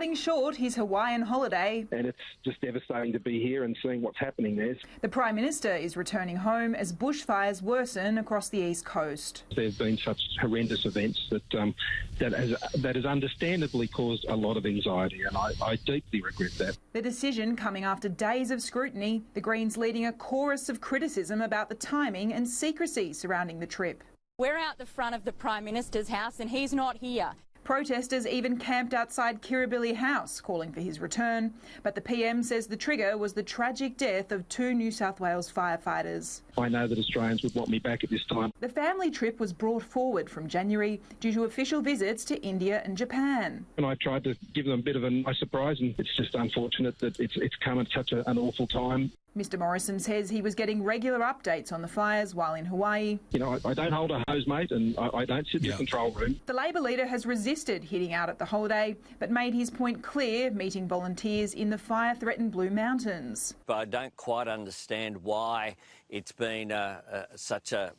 cutting short his Hawaiian holiday. And it's just devastating to be here and seeing what's happening there. The Prime Minister is returning home as bushfires worsen across the east coast. There's been such horrendous events that has understandably caused a lot of anxiety, and I deeply regret that. The decision coming after days of scrutiny, the Greens leading a chorus of criticism about the timing and secrecy surrounding the trip. We're out the front of the Prime Minister's house and he's not here. Protesters even camped outside Kirribilli House, calling for his return. But the PM says the trigger was the tragic death of 2 New South Wales firefighters. I know that Australians would want me back at this time. The family trip was brought forward from January due to official visits to India and Japan. And I tried to give them a bit of a nice surprise, and it's just unfortunate that it's come at such an awful time. Mr Morrison says he was getting regular updates on the fires while in Hawaii. You know, I don't hold a hose, mate, and I don't sit in the control room. The Labor leader has resisted hitting out at the holiday, but made his point clear, meeting volunteers in the fire-threatened Blue Mountains. But I don't quite understand why it's been such a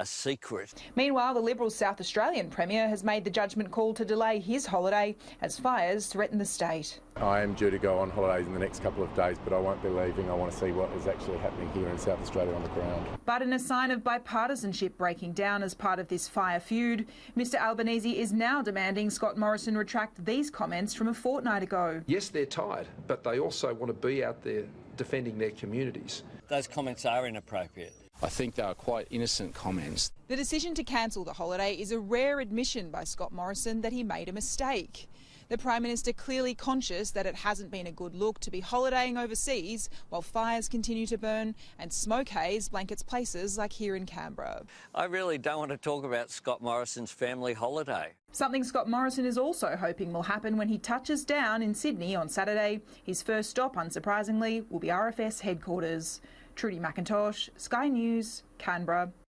secret. Meanwhile, the Liberal South Australian Premier has made the judgment call to delay his holiday as fires threaten the state. I am due to go on holidays in the next couple of days, but I won't be leaving. I want to see what is actually happening here in South Australia on the ground. But in a sign of bipartisanship breaking down as part of this fire feud, Mr Albanese is now demanding Scott Morrison retract these comments from a fortnight ago. Yes, they're tired, but they also want to be out there defending their communities. Those comments are inappropriate. I think they are quite innocent comments. The decision to cancel the holiday is a rare admission by Scott Morrison that he made a mistake. The Prime Minister clearly conscious that it hasn't been a good look to be holidaying overseas while fires continue to burn and smoke haze blankets places like here in Canberra. I really don't want to talk about Scott Morrison's family holiday. Something Scott Morrison is also hoping will happen when he touches down in Sydney on Saturday. His first stop, unsurprisingly, will be RFS headquarters. Trudy McIntosh, Sky News, Canberra.